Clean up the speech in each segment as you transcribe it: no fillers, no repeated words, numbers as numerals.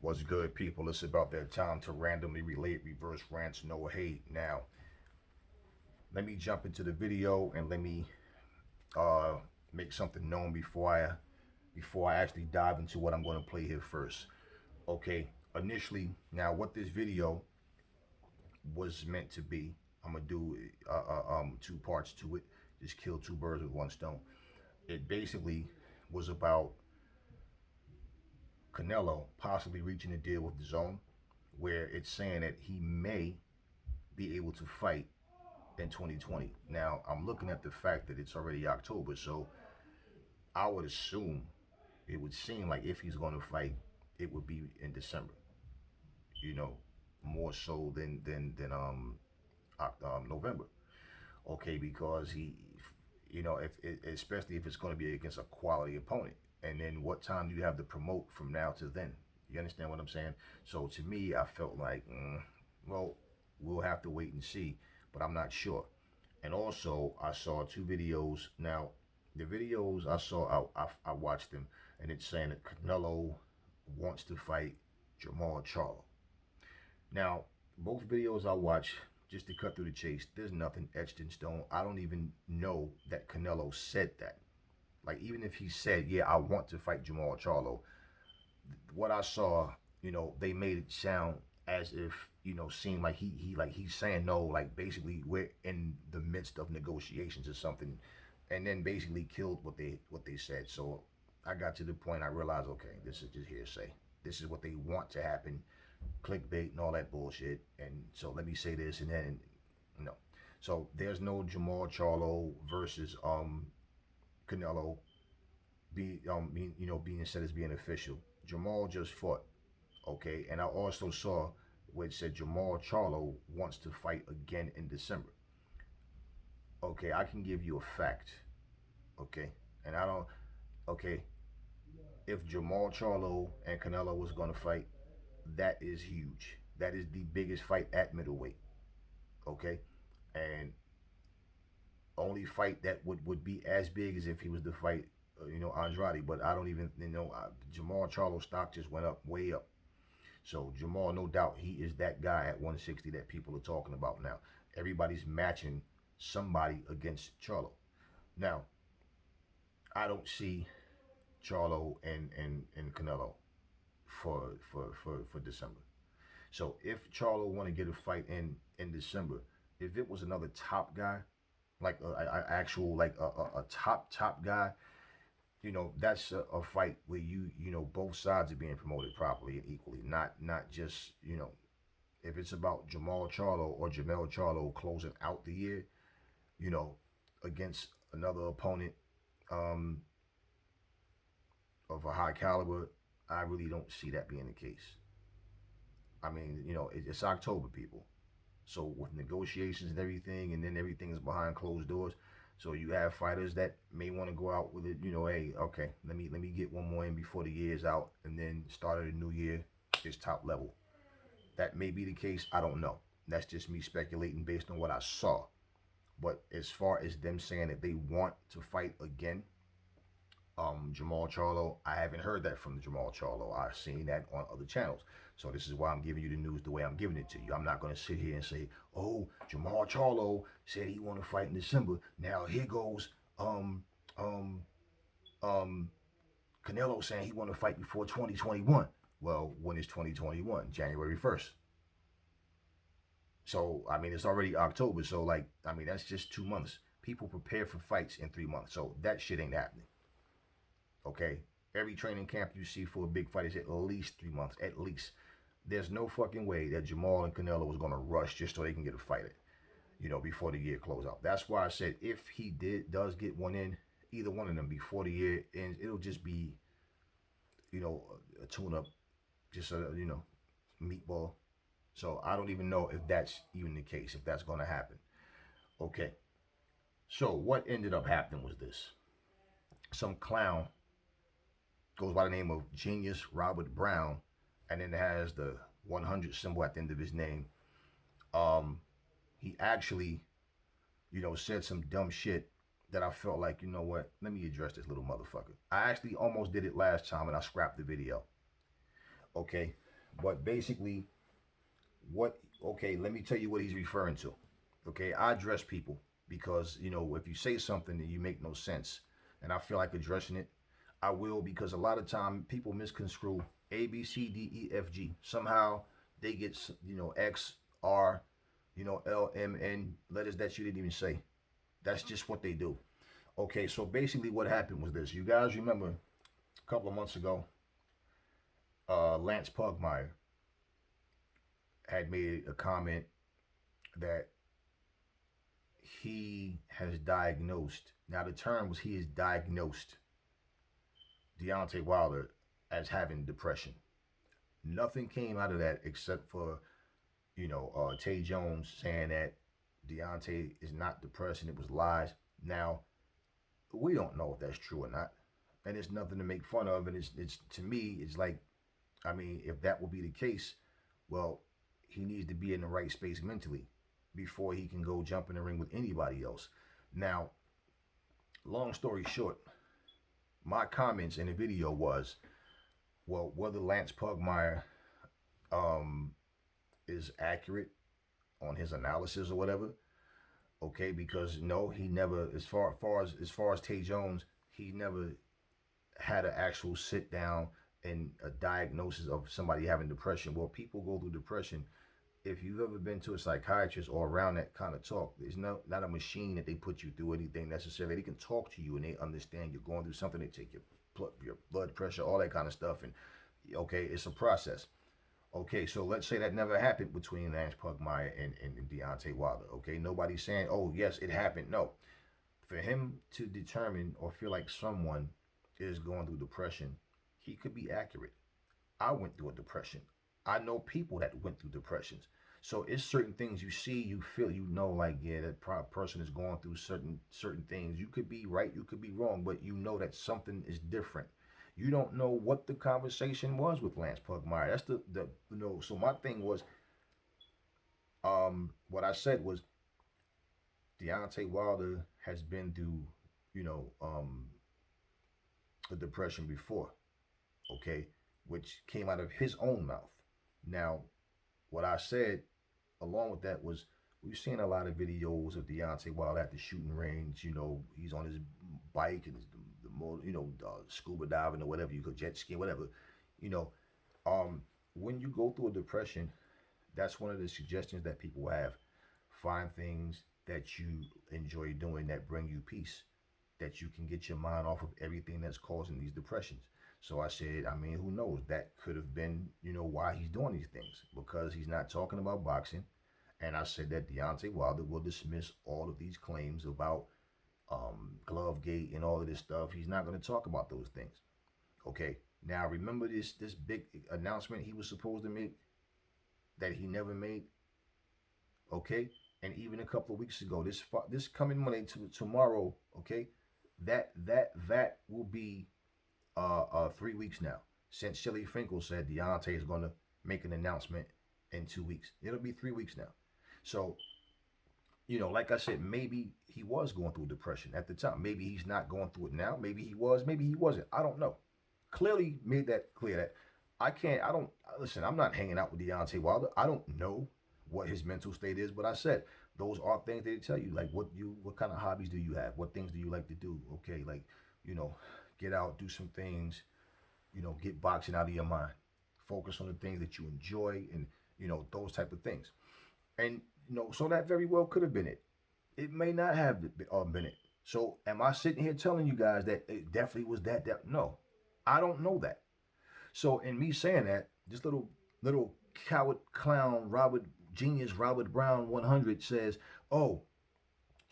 What's good, people? It's about that time to randomly relate reverse rants, no hate. Now, let me jump into the video and let me uh, make something known before I actually dive into what I'm going to play here first. Okay, initially, now what this video was meant to be, I'm gonna do two parts to it. Just kill two birds with one stone. It basically was about Canelo possibly reaching a deal with the zone, where it's saying that he may be able to fight in 2020. Now, I'm looking at the fact that it's already October, so I would assume it would seem like if he's going to fight, it would be in December. You know, more so than November. Okay, because if especially if it's going to be against a quality opponent, and then what time do you have to promote from now to then? You understand what I'm saying? So to me, I felt like, well, we'll have to wait and see, but I'm not sure. And also, I saw two videos. Now, the videos I saw, I watched them, and it's saying that Canelo wants to fight Jamal Charlo. Now, both videos I watched, just to cut through the chase, there's nothing etched in stone. I don't even know that Canelo said that. Like, even if he said, yeah, I want to fight Jamal Charlo, what I saw, they made it sound as if, seem like he's saying no, like basically we're in the midst of negotiations or something, and then basically killed what they said. So I got to the point I realized, okay, this is just hearsay. This is what they want to happen, clickbait and all that bullshit. And so let me say this and then no. So there's no Jamal Charlo versus Canelo being said as being official. Jamal just fought, okay, and I also saw where it said Jamal Charlo wants to fight again in December. Okay, I can give you a fact, okay, and I don't, okay, if Jamal Charlo and Canelo was gonna fight, that is huge. That is the biggest fight at middleweight, okay, and only fight that would be as big as if he was to fight, Andrade. But I don't even, Jamal Charlo stock just went up, way up. So Jamal, no doubt, he is that guy at 160 that people are talking about now. Everybody's matching somebody against Charlo. Now, I don't see Charlo and Canelo for December. So if Charlo want to get a fight in December, if it was another top guy, like a actual like a top guy, that's a fight where both sides are being promoted properly and equally, not just if it's about Jamal Charlo or Jamel Charlo closing out the year, you know against another opponent um of a high caliber. I really don't see that being the case. I mean, it's October, people. So with negotiations and everything, and then everything is behind closed doors. So you have fighters that may want to go out with it, hey, okay, let me get one more in before the year's out, and then start of the new year is top level. That may be the case. I don't know. That's just me speculating based on what I saw. But as far as them saying that they want to fight again, Jamal Charlo, I haven't heard that from Jamal Charlo. I've seen that on other channels. So this is why I'm giving you the news the way I'm giving it to you. I'm not going to sit here and say, oh, Jamal Charlo said he want to fight in December. Now here goes Canelo saying he want to fight before 2021. Well, when is 2021? January 1st. So, I mean, it's already October. So, like, I mean, that's just 2 months. People prepare for fights in 3 months. So that shit ain't happening. Okay? Every training camp you see for a big fight is at least 3 months. At least. There's no fucking way that Jamal and Canelo was going to rush just so they can get a fight before the year close out. That's why I said if he does get one in, either one of them before the year ends, it'll just be, a tune-up, just a, meatball. So I don't even know if that's even the case, if that's going to happen. Okay. So what ended up happening was this. Some clown goes by the name of Genius Robert Brown, and then it has the 100 symbol at the end of his name. He actually, said some dumb shit that I felt like, you know what, let me address this little motherfucker. I actually almost did it last time and I scrapped the video. Okay. But basically, what? Okay, let me tell you what he's referring to. Okay, I address people because if you say something that you make no sense, and I feel like addressing it, I will because a lot of time people misconstrue A B C D E F G. Somehow they get X R, L M N letters that you didn't even say. That's just what they do. Okay, so basically what happened was this. You guys remember a couple of months ago, Lance Pugmire had made a comment that he has diagnosed. Now the term was he has diagnosed Deontay Wilder as having depression. Nothing came out of that except for Tay Jones saying that Deontay is not depressed and it was lies. Now we don't know if that's true or not, and it's nothing to make fun of. And it's to me, it's like, I mean, if that will be the case, well, he needs to be in the right space mentally before he can go jump in the ring with anybody else. Now, long story short, my comments in the video was, well, whether Lance Pugmire um, is accurate on his analysis or whatever, okay, because no, he never, as far as Tay Jones, he never had an actual sit down and a diagnosis of somebody having depression. Well, people go through depression. If you've ever been to a psychiatrist or around that kind of talk, there's not a machine that they put you through anything necessarily. They can talk to you and they understand you're going through something. They take your blood pressure, all that kind of stuff, and okay, it's a process. Okay, so let's say that never happened between Lance Pugmire and Deontay Wilder. Okay, nobody's saying, oh yes, it happened. No, for him to determine or feel like someone is going through depression, he could be accurate. I went through a depression. I know people that went through depressions. So it's certain things you see, you feel, like, yeah, that person is going through certain things. You could be right, you could be wrong, but you know that something is different. You don't know what the conversation was with Lance Pugmire. That's the. So my thing was, what I said was, Deontay Wilder has been through, you know, um, a depression before, okay, which came out of his own mouth. Now, what I said along with that was, we've seen a lot of videos of Deontay Wilder at the shooting range. He's on his bike and scuba diving or whatever, you could jet ski, whatever. You know, when you go through a depression, that's one of the suggestions that people have. Find things that you enjoy doing that bring you peace, that you can get your mind off of everything that's causing these depressions. So I said, I mean, who knows? That could have been, why he's doing these things, because he's not talking about boxing. And I said that Deontay Wilder will dismiss all of these claims about glove gate and all of this stuff. He's not going to talk about those things. Okay. Now remember this big announcement he was supposed to make that he never made. Okay. And even a couple of weeks ago, this coming Monday to tomorrow. Okay. That will be 3 weeks now, since Shelly Finkel said Deontay is going to make an announcement in 2 weeks. It'll be 3 weeks now. So, like I said, maybe he was going through depression at the time. Maybe he's not going through it now. Maybe he was. Maybe he wasn't. I don't know. Clearly made that clear that listen, I'm not hanging out with Deontay Wilder. I don't know what his mental state is, but I said those are things they tell you, like what kind of hobbies do you have? What things do you like to do? Okay, like, get out, do some things, get boxing out of your mind. Focus on the things that you enjoy and, those type of things. And, so that very well could have been it. It may not have been it. So am I sitting here telling you guys that it definitely was that? No, I don't know that. So in me saying that, this little coward clown Robert Brown 100 says, oh,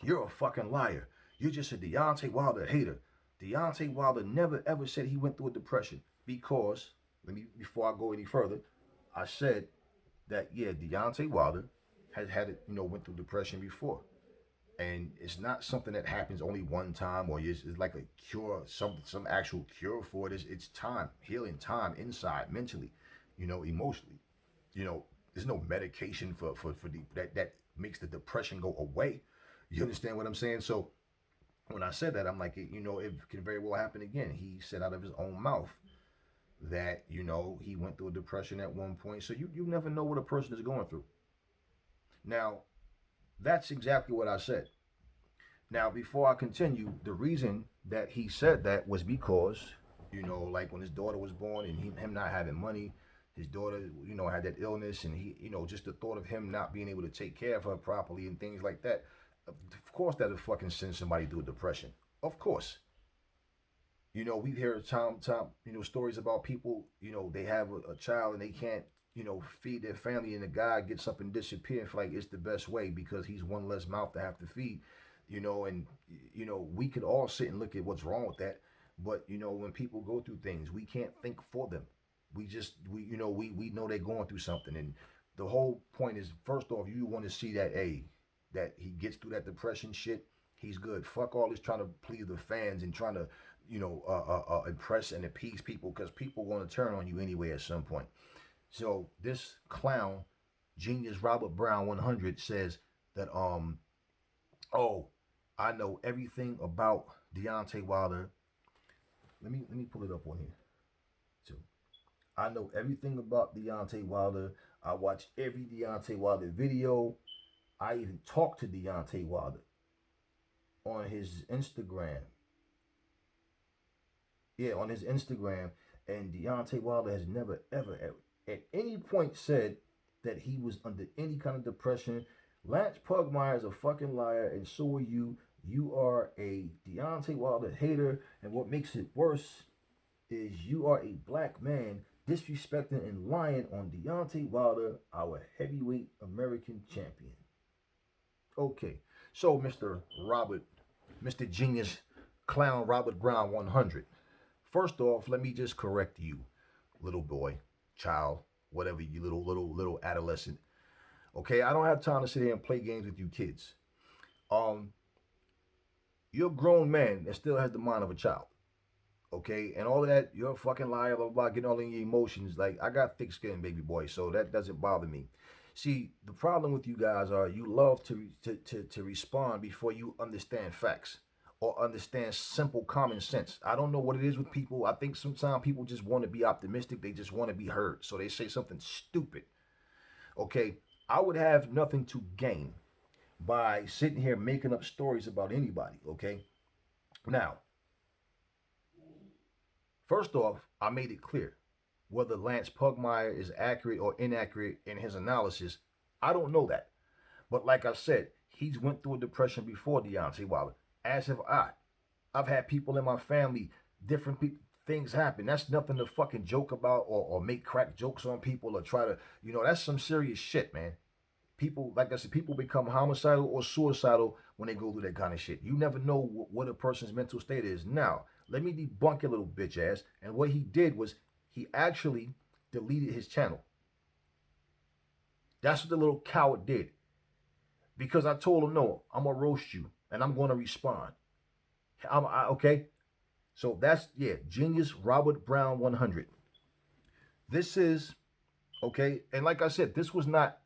you're a fucking liar. You're just a Deontay Wilder hater. Deontay Wilder never ever said he went through a depression, because, before I go any further, I said that, yeah, Deontay Wilder has had it, went through depression before. And it's not something that happens only one time, or it's like a cure, some actual cure for it. It's time, healing time, inside, mentally, emotionally. There's no medication for that makes the depression go away. You understand what I'm saying? So when I said that, I'm like, it can very well happen again. He said out of his own mouth that, you know, he went through a depression at one point. So you never know what a person is going through. Now, that's exactly what I said. Now, before I continue, the reason that he said that was because, you know, like when his daughter was born and him not having money, his daughter, you know, had that illness, and he, you know, just the thought of him not being able to take care of her properly and things like that. Of course, that'll fucking send somebody through a depression. Of course. You know, we hear you know, stories about people, you know, they have a child and they can't, you know, feed their family, and the guy gets up and disappears like it's the best way because he's one less mouth to have to feed, you know, and, you know, we could all sit and look at what's wrong with that. But, you know, when people go through things, we can't think for them. You know, we know they're going through something. And the whole point is, first off, you want to see that, that he gets through that depression shit. He's good. Fuck all this trying to please the fans and trying to, you know, impress and appease people, because people want to turn on you anyway at some point. So this clown, Genius Robert Brown 100, says that oh, I know everything about Deontay Wilder. Let me pull it up on here. So I know everything about Deontay Wilder. I watch every Deontay Wilder video. I even talked to Deontay Wilder on his Instagram. Yeah, on his Instagram. And Deontay Wilder has never, ever, at any point said that he was under any kind of depression. Lance Pugmire is a fucking liar, and so are you. You are a Deontay Wilder hater, and what makes it worse is you are a black man disrespecting and lying on Deontay Wilder, our heavyweight American champion. Okay, so Mr. Genius Clown Robert Brown 100. First off, let me just correct you, little boy, child, whatever you little adolescent. Okay, I don't have time to sit here and play games with you kids. Um, you're a grown man that still has the mind of a child. Okay, and all of that, you're a fucking liar, blah, blah, blah, getting all in your emotions. Like, I got thick skin, baby boy, so that doesn't bother me. See, the problem with you guys are you love to respond before you understand facts or understand simple common sense. I don't know what it is with people. I think sometimes people just want to be optimistic. They just want to be heard. So they say something stupid. Okay, I would have nothing to gain by sitting here making up stories about anybody. Okay, now, first off, I made it clear whether Lance Pugmire is accurate or inaccurate in his analysis. I don't know that. But like I said, he's went through a depression before Deontay Wilder. As have I. I've had people in my family, different things happen. That's nothing to fucking joke about or make crack jokes on people or try to, you know, that's some serious shit, man. People, like I said, people become homicidal or suicidal when they go through that kind of shit. You never know what a person's mental state is. Now, let me debunk your little bitch ass. And what he did was he actually deleted his channel. That's what the little coward did. Because I told him, no, I'm going to roast you and I'm going to respond. Okay? So that's, yeah, Genius Robert Brown 100. This is, okay, and like I said, this was not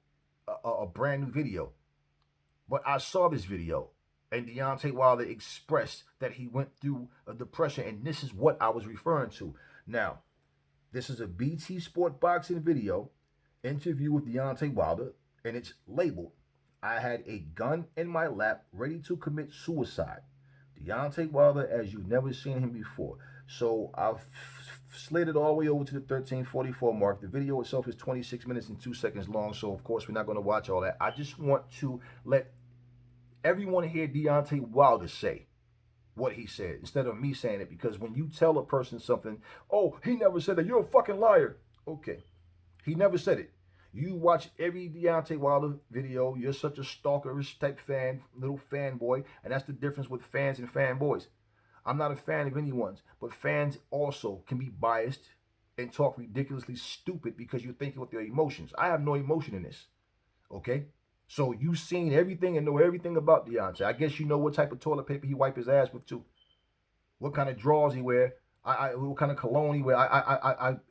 a brand new video. But I saw this video, and Deontay Wilder expressed that he went through a depression, and this is what I was referring to. Now, this is a BT Sport Boxing video, interview with Deontay Wilder, and it's labeled, "I had a gun in my lap, ready to commit suicide. Deontay Wilder as you've never seen him before." So I've slid it all the way over to the 13:44 mark. The video itself is 26 minutes and 2 seconds long, so of course we're not going to watch all that. I just want to let everyone hear Deontay Wilder say what he said instead of me saying it, because when you tell a person something, oh, he never said that, you're a fucking liar. Okay, he never said it. You watch every Deontay Wilder video. You're such a stalkerish type fan, little fanboy, and that's the difference with fans and fanboys. I'm not a fan of anyone's, but fans also can be biased and talk ridiculously stupid because you're thinking with their emotions. I have no emotion in this, okay? So you've seen everything and know everything about Deontay. I guess you know what type of toilet paper he wiped his ass with too, what kind of drawers he wear, what kind of cologne he wear,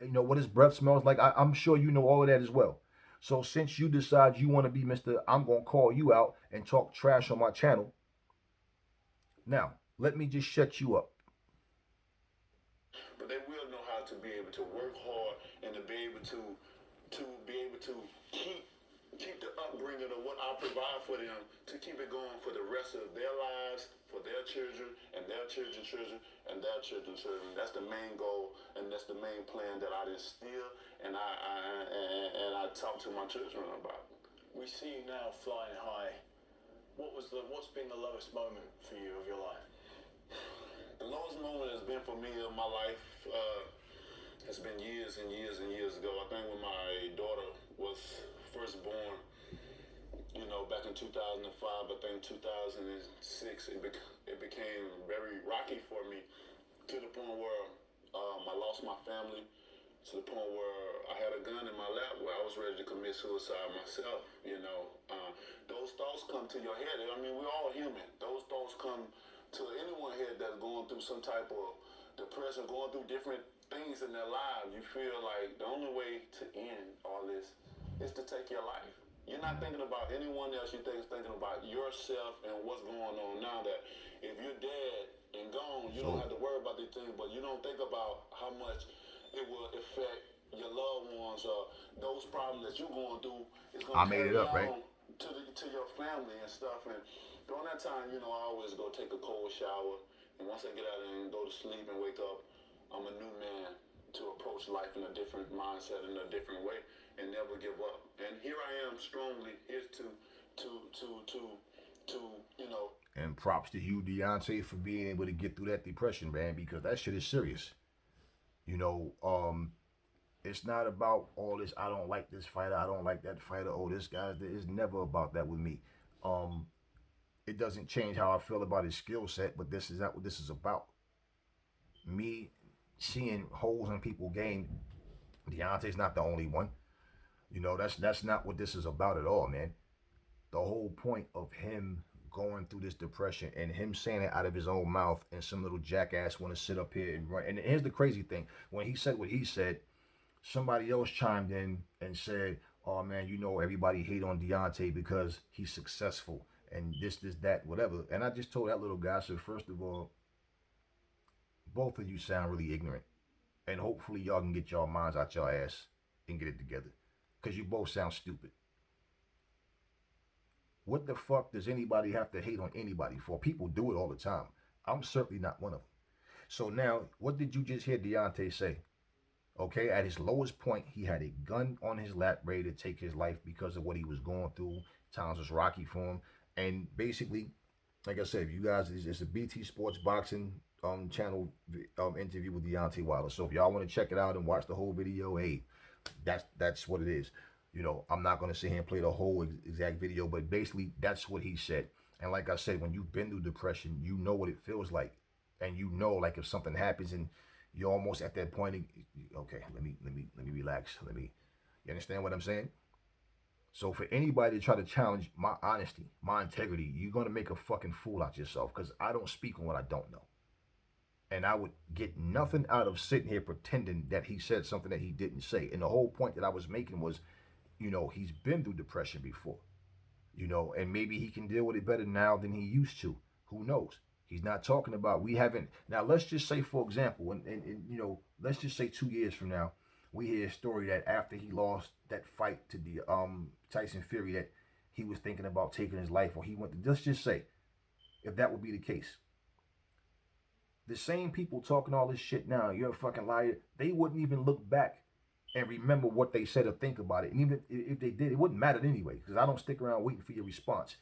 you know what his breath smells like. I'm sure you know all of that as well. So since you decide you want to be Mr. I'm going to call you out and talk trash on my channel, now, let me just shut you up. But they will know how to be able to work hard and to be able to keep the upbringing of what I provide for them, to keep it going for the rest of their lives, for their children and their children's children and their children's children. That's the main goal, and that's the main plan that I instill and I talk to my children about. We see you now flying high. What's been the lowest moment for you of your life? The lowest moment has been for me in my life has been years and years and years ago. I think when my daughter was first born, back in 2005, I think 2006, it became very rocky for me, to the point where I lost my family, to the point where I had a gun in my lap where I was ready to commit suicide myself. Those thoughts come to your head. I mean, we're all human. Those thoughts come to anyone head that's going through some type of depression, going through different things in their lives. You feel like the only way to end all this is to take your life. You're not thinking about anyone else. You're thinking about yourself and what's going on now. That if you're dead and gone, you don't have to worry about these things, but you don't think about how much it will affect your loved ones or those problems that you're going through. It's going to carry on to your family and stuff. And during that time, I always go take a cold shower. And once I get out and go to sleep and wake up, I'm a new man to approach life in a different mindset, in a different way, and never give up. And here I am strongly here to And props to you, Deontay, for being able to get through that depression, man, because that shit is serious. It's not about all this, I don't like this fighter, I don't like that fighter, oh, this guy's, it's never about that with me. It doesn't change how I feel about his skill set, but this is not what this is about. Me seeing holes in people's game, Deontay's not the only one. That's not what this is about at all, man. The whole point of him going through this depression and him saying it out of his own mouth, and some little jackass want to sit up here and run. And here's the crazy thing. When he said what he said, somebody else chimed in and said, oh man, everybody hate on Deontay because he's successful and this, that, whatever. And I just told that little guy, I said, first of all, both of you sound really ignorant. And hopefully y'all can get y'all minds out your ass and get it together. Because you both sound stupid. What the fuck does anybody have to hate on anybody for? People do it all the time. I'm certainly not one of them. So now, what did you just hear Deontay say? Okay, at his lowest point, he had a gun on his lap ready to take his life because of what he was going through. Times was rocky for him. And basically, like I said, if you guys, it's a BT Sports Boxing channel interview with Deontay Wilder. So if y'all want to check it out and watch the whole video, hey, that's what it is. I'm not going to sit here and play the whole exact video, but basically that's what he said. And like I said, when you've been through depression, you know what it feels like. And like if something happens and you're almost at that point, okay, let me relax. You understand what I'm saying? So for anybody to try to challenge my honesty, my integrity, you're going to make a fucking fool out yourself, because I don't speak on what I don't know. And I would get nothing out of sitting here pretending that he said something that he didn't say. And the whole point that I was making was, he's been through depression before, and maybe he can deal with it better now than he used to. Who knows? He's not talking about, now let's just say, for example, and let's just say 2 years from now, we hear a story that after he lost that fight to the Tyson Fury, that he was thinking about taking his life, or he went to, let's just say, if that would be the case. The same people talking all this shit now, you're a fucking liar, they wouldn't even look back and remember what they said or think about it. And even if they did, it wouldn't matter anyway, because I don't stick around waiting for your response.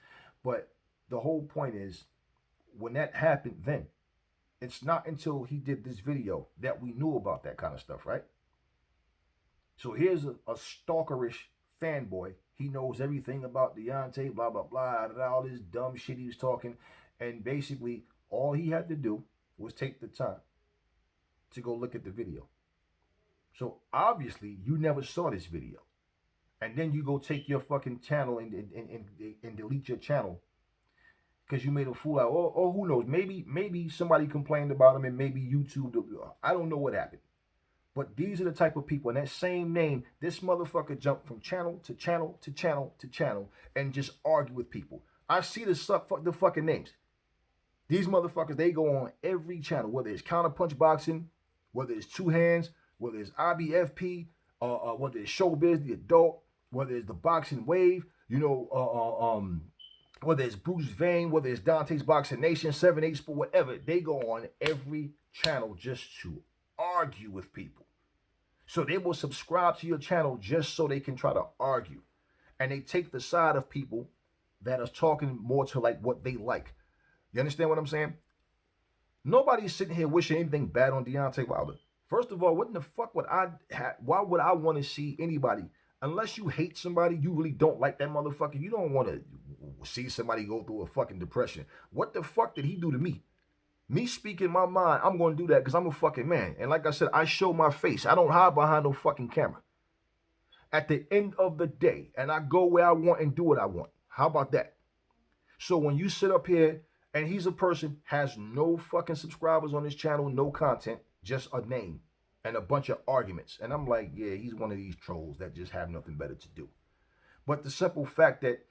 But the whole point is, when that happened then, it's not until he did this video that we knew about that kind of stuff, right? So here's a stalkerish fanboy. He knows everything about Deontay, blah, blah, blah, all this dumb shit he was talking. And basically, all he had to do was take the time to go look at the video. So obviously, you never saw this video. And then you go take your fucking channel and delete your channel because you made a fool out. Or who knows? Maybe somebody complained about him, and maybe YouTube. I don't know what happened. But these are the type of people. And that same name, this motherfucker jumped from channel to channel to channel to channel and just argue with people. I see the fucking names. These motherfuckers, they go on every channel, whether it's counterpunch boxing, whether it's two hands, whether it's IBFP, whether it's Showbiz, the adult, whether it's the Boxing Wave, whether it's Bruce Vane, whether it's Dante's Boxing Nation, 7-8 Sport, whatever, they go on every channel just to argue with people. So they will subscribe to your channel just so they can try to argue. And they take the side of people that are talking more to like what they like. You understand what I'm saying? Nobody's sitting here wishing anything bad on Deontay Wilder. First of all, what in the fuck would why would I want to see anybody? Unless you hate somebody, you really don't like that motherfucker, you don't want to see somebody go through a fucking depression. What the fuck did he do to me? Me speaking my mind, I'm going to do that because I'm a fucking man. And like I said, I show my face. I don't hide behind no fucking camera. At the end of the day, and I go where I want and do what I want. How about that? So when you sit up here and he's a person, has no fucking subscribers on his channel, no content, just a name and a bunch of arguments. And I'm like, yeah, he's one of these trolls that just have nothing better to do. But the simple fact that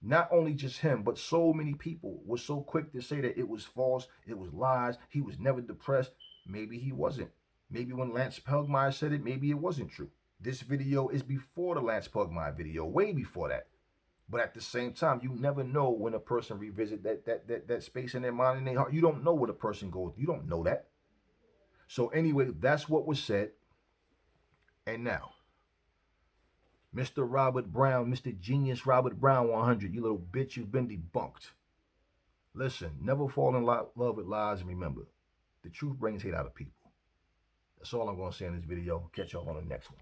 not only just him, but so many people were so quick to say that it was false, it was lies, he was never depressed. Maybe he wasn't. Maybe when Lance Pugmire said it, maybe it wasn't true. This video is before the Lance Pugmire video, way before that. But at the same time, you never know when a person revisit that space in their mind and their heart. You don't know what a person goes through. You don't know that. So anyway, that's what was said. And now, Mr. Robert Brown, Mr. Genius Robert Brown 100, you little bitch, you've been debunked. Listen, never fall in love with lies, and remember, the truth brings hate out of people. That's all I'm going to say in this video. Catch y'all on the next one.